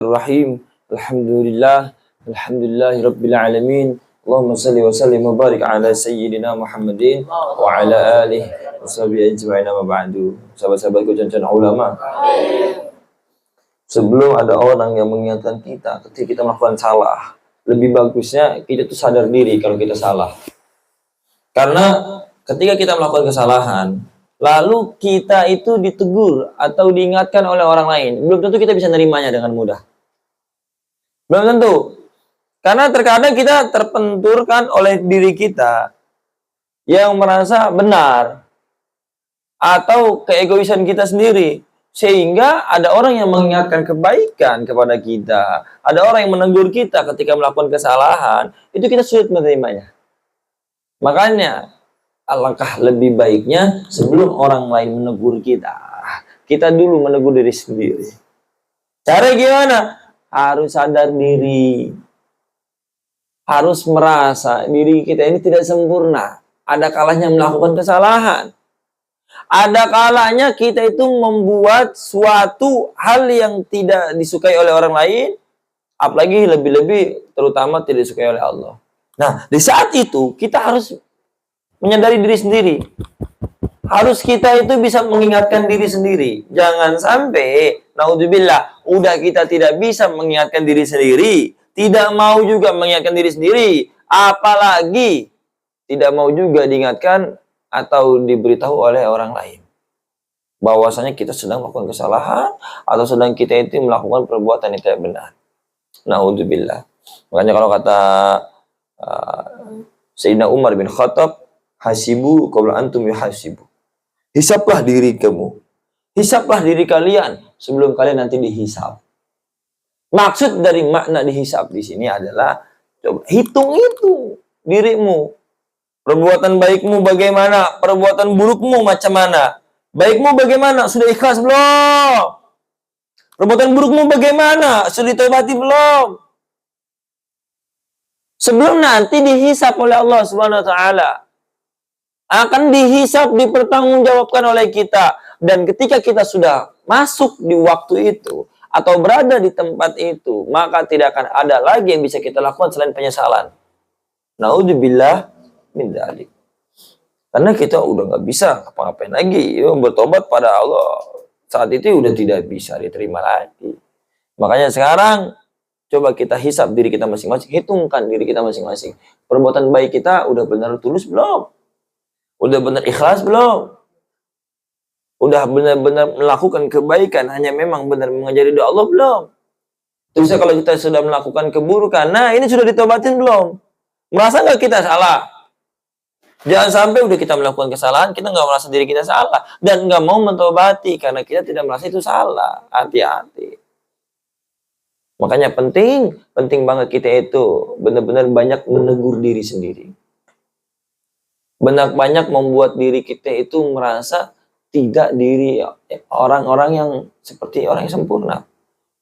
Rahim. Alhamdulillah. Alhamdulillahirabbil alamin. Allahumma shalli wa sallim wa barik ala sayyidina Muhammadin wa ala alihi washabihi ajma'in, amma ba'du. Sahabat-sahabatku dan ulama. Sebelum ada orang yang mengingatkan kita ketika kita melakukan salah, lebih bagusnya kita tuh sadar diri kalau kita salah. Karena ketika kita melakukan kesalahan, lalu kita itu ditegur atau diingatkan oleh orang lain, belum tentu kita bisa nerimanya dengan mudah. Belum tentu. Karena terkadang kita terbenturkan oleh diri kita yang merasa benar atau keegoisan kita sendiri. Sehingga ada orang yang mengingatkan kebaikan kepada kita. Ada orang yang menegur kita ketika melakukan kesalahan. Itu kita sulit menerimanya. Makanya, alangkah lebih baiknya sebelum orang lain menegur kita, kita dulu menegur diri sendiri. Cara gimana? Harus sadar diri. Harus merasa diri kita ini tidak sempurna. Ada kalanya melakukan kesalahan. Ada kalanya kita itu membuat suatu hal yang tidak disukai oleh orang lain, apalagi lebih-lebih terutama tidak disukai oleh Allah. Nah, di saat itu kita harus menyadari diri sendiri. Harus kita itu bisa mengingatkan diri sendiri. Jangan sampai, naudzubillah, udah kita tidak bisa mengingatkan diri sendiri, tidak mau juga mengingatkan diri sendiri, apalagi tidak mau juga diingatkan atau diberitahu oleh orang lain bahwasanya kita sedang melakukan kesalahan atau sedang kita itu melakukan perbuatan yang tidak benar. Naudzubillah. Makanya kalau kata Sayyidina Umar bin Khattab, hasibu qabla antum yuhasibu. Hisaplah diri kamu. Hisaplah diri kalian sebelum kalian nanti dihisap. Maksud dari makna dihisap di sini adalah coba hitung itu dirimu. Perbuatan baikmu bagaimana? Perbuatan burukmu macam mana? Baikmu bagaimana? Sudah ikhlas belum? Perbuatan burukmu bagaimana? Sudah ditobati belum? Sebelum nanti dihisap oleh Allah Subhanahu wa taala. Akan dihisap, dipertanggungjawabkan oleh kita. Dan ketika kita sudah masuk di waktu itu, atau berada di tempat itu, maka tidak akan ada lagi yang bisa kita lakukan selain penyesalan. Naudzubillah min dzalik. Karena kita udah nggak bisa apa-apain lagi. Bertobat pada Allah. Saat itu udah tidak bisa diterima lagi. Makanya sekarang, coba kita hisap diri kita masing-masing. Hitungkan diri kita masing-masing. Perbuatan baik kita udah benar tulus belum? Udah benar ikhlas belum? Udah benar-benar melakukan kebaikan, hanya memang benar mengajari doa Allah belum? Terus kalau kita sudah melakukan keburukan, nah ini sudah ditobatin belum? Merasa nggak kita salah? Jangan sampai udah kita melakukan kesalahan, kita nggak merasa diri kita salah. Dan nggak mau mentobati, karena kita tidak merasa itu salah. Hati-hati. Makanya penting banget kita itu benar-benar banyak menegur diri sendiri. Banyak membuat diri kita itu merasa tidak diri orang-orang yang seperti orang yang sempurna.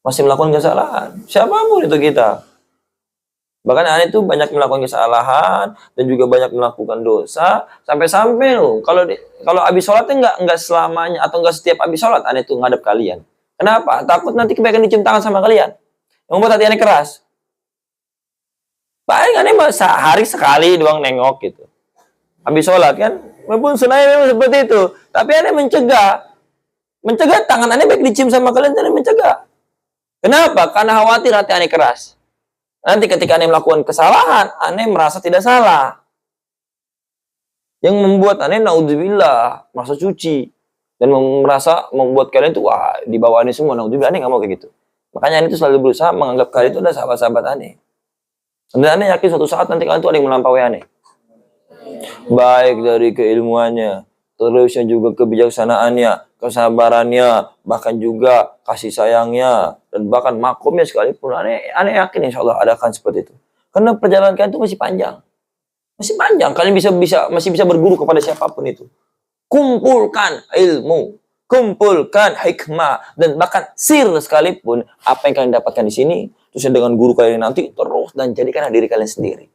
Masih melakukan kesalahan. Siapapun itu kita. Bahkan aneh itu banyak melakukan kesalahan dan juga banyak melakukan dosa. Sampai-sampai loh, kalau habis sholatnya nggak selamanya atau nggak setiap habis sholat aneh itu ngadep kalian. Kenapa? Takut nanti kebaikan dicium tangan sama kalian. Yang membuat hati aneh keras. Paling aneh sehari sekali doang nengok gitu. Habis sholat kan, walaupun sunnahnya memang seperti itu, tapi aneh mencegah tangan aneh baik dicium sama kalian, aneh mencegah. Kenapa? Karena khawatir hati aneh keras. Nanti ketika aneh melakukan kesalahan, aneh merasa tidak salah. Yang membuat aneh naudzubillah merasa suci dan merasa membuat kalian itu wah di bawah aneh semua, naudzubillah aneh nggak mau kayak gitu. Makanya aneh itu selalu berusaha menganggap kalian itu adalah sahabat-sahabat aneh. Dan aneh yakin suatu saat nanti kalian itu ada yang melampaui aneh. Baik dari keilmuannya, terusnya juga kebijaksanaannya, kesabarannya, bahkan juga kasih sayangnya, dan bahkan makomnya sekalipun. Aneh yakin insya Allah akan seperti itu. Karena perjalanan kalian itu masih panjang. Masih panjang, kalian masih bisa berguru kepada siapapun itu. Kumpulkan ilmu, kumpulkan hikmah, dan bahkan sir sekalipun, apa yang kalian dapatkan di sini, terus dengan guru kalian nanti, terus dan jadikan diri kalian sendiri.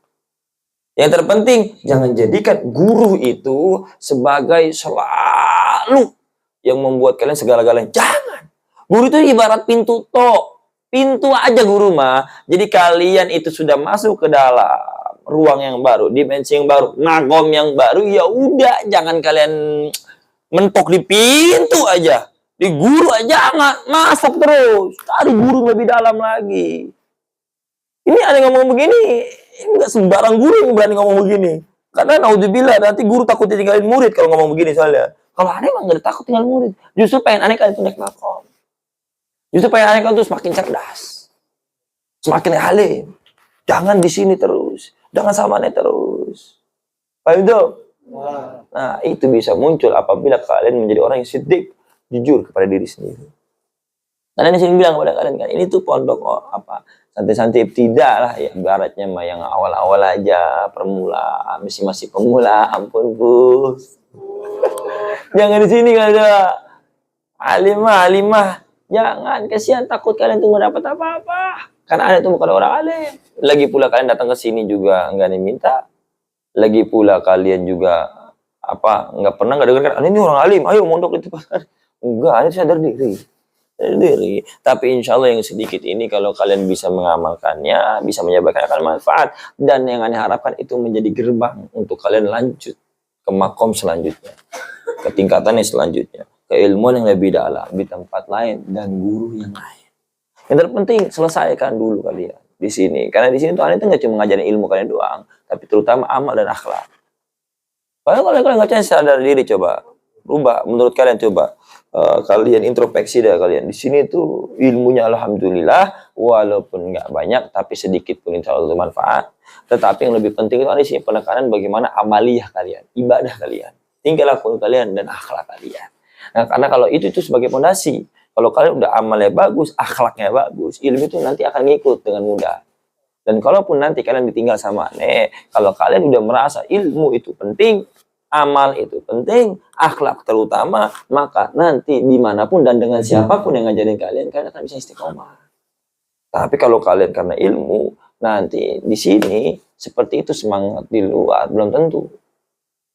Yang terpenting, jangan jadikan guru itu sebagai selalu yang membuat kalian segala-galanya. Jangan. Guru itu ibarat pintu tok. pintu aja guru mah. Jadi kalian itu sudah masuk ke dalam ruang yang baru, dimensi yang baru, magom yang baru, ya udah jangan kalian mentok di pintu aja. Di guru aja nggak masuk terus. Cari guru lebih dalam lagi. Ini ada yang ngomong begini, ini nggak sembarang guru yang berani ngomong begini. Karena naudzubillah nanti guru takut ditinggalin murid kalau ngomong begini soalnya. Kalau aneh emang nggak takut tinggal murid. Justru pengen aneh kalian tuh naik makom. Justru pengen aneh kalian tuh semakin cerdas, semakin alim. Jangan di sini terus, jangan sama aneh terus. Paham itu? Nah itu bisa muncul apabila kalian menjadi orang yang siddiq, jujur kepada diri sendiri. Karena di sini bilang kepada kalian kan, ini tuh pondok santai-santai tidak lah ya, baratnya mah yang awal-awal aja, permulaan, masih pemula, ampun Gus. Jangan di sini kan ada alimah, jangan, kasihan, takut kalian tuh mendapat apa-apa. Karena ada tuh bukan orang alim. Lagi pula kalian datang ke sini juga nggak diminta. Lagi pula kalian juga nggak pernah nggak dengar kan, ini orang alim, ayo mondok di tempat. Enggak, ini sadar diri. Tapi insya Allah yang sedikit ini kalau kalian bisa mengamalkannya, bisa menyebarkan akan manfaat, dan yang aneh harapkan itu menjadi gerbang untuk kalian lanjut ke makom selanjutnya, ke tingkatan yang selanjutnya, ke ilmu yang lebih dalam di tempat lain dan guru yang lain. Yang terpenting selesaikan dulu kalian di sini, karena di sini tuh aneh itu nggak cuma ngajarin ilmu kalian doang, tapi terutama amal dan akhlak. Kalau kalian nggak percaya sadar diri, coba rubah menurut kalian, coba kalian introspeksi deh kalian. Di sini tuh ilmunya alhamdulillah walaupun nggak banyak tapi sedikit pun insya Allah bermanfaat. Tetapi yang lebih penting itu ada di sini penekanan bagaimana amaliyah kalian, ibadah kalian, tingkah laku kalian dan akhlak kalian. Nah, karena kalau itu sebagai fondasi. Kalau kalian udah amalnya bagus, akhlaknya bagus, ilmu itu nanti akan ngikut dengan mudah. Dan kalaupun nanti kalian ditinggal sama aneh, kalau kalian udah merasa ilmu itu penting, amal itu penting, akhlak terutama, maka nanti dimanapun dan dengan siapapun yang ngajarin kalian akan bisa istiqomah. Tapi kalau kalian karena ilmu, nanti di sini seperti itu semangat di luar, belum tentu.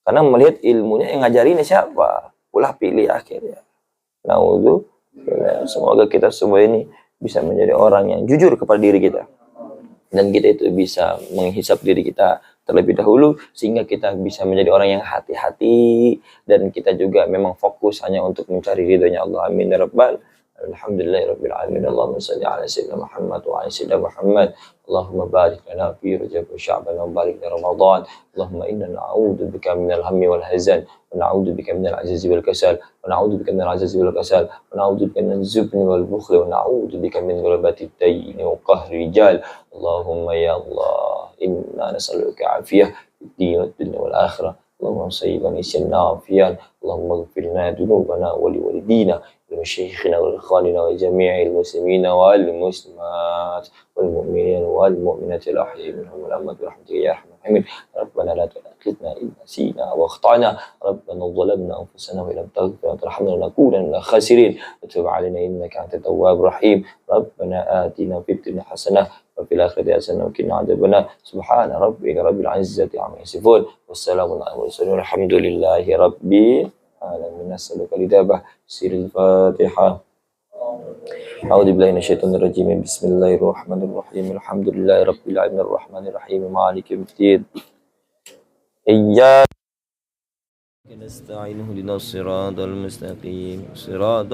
Karena melihat ilmunya yang ngajarinnya siapa, ulah pilih akhirnya. Semoga kita semua ini bisa menjadi orang yang jujur kepada diri kita. Dan kita itu bisa menghisap diri kita terlebih dahulu sehingga kita bisa menjadi orang yang hati-hati dan kita juga memang fokus hanya untuk mencari ridhonya Allah. Amin ya rabbal alhamdulillahirabbil alamin. Allahumma shalli ala sayyidina Muhammad wa ala sayyidina Muhammad. Allahumma barik lana fi Rajab wa Sya'ban wa barik lana Ramadan. Allahumma inna na'udzu bika minal hammi wal hazan wa na'udzu bika minal ajzi wal kasal wa na'udzu bika minal ajzi wal kasal wa na'udzu bika minal jubni wal bukhli wa na'udzu bika min ghalabati ad-dayn wa qahri rijal. Allahumma ya Allah inna nas'aluka afiyah fid din wad dunya wal akhirah. Allahumma sayyiban isyan nafiyan. Allahumma ighfir lana dhunubana wa li walidina لمشايخنا والإخواننا وجميع المسلمين والمسلمات والمؤمنين والمؤمنات الأحياء منهم والأموات برحمتك يا أرحم الراحمين. ربنا لا تؤاخذنا إن نسينا وأخطأنا. ربنا ظلمنا أنفسنا وإن لم تغفر وترحمنا لنكونن من الخاسرين. وتب علينا إنك أنت التواب الرحيم. ربنا آتنا في الدنيا حسنة وفي الآخرة حسنة وقنا عذاب النار. سبحان ربك رب العزة عما يصفون والسلام على المرسلين والحمد لله رب العالمين. نسألك الإجابة. سير الفاتحة. أعوذ بالله من الشيطان الرجيم. بسم الله الرحمن الرحيم. الحمد لله رب العالمين الرحمن الرحيم مالك يوم الدين. إياك نستعين اهدنا الصراط المستقيم صراط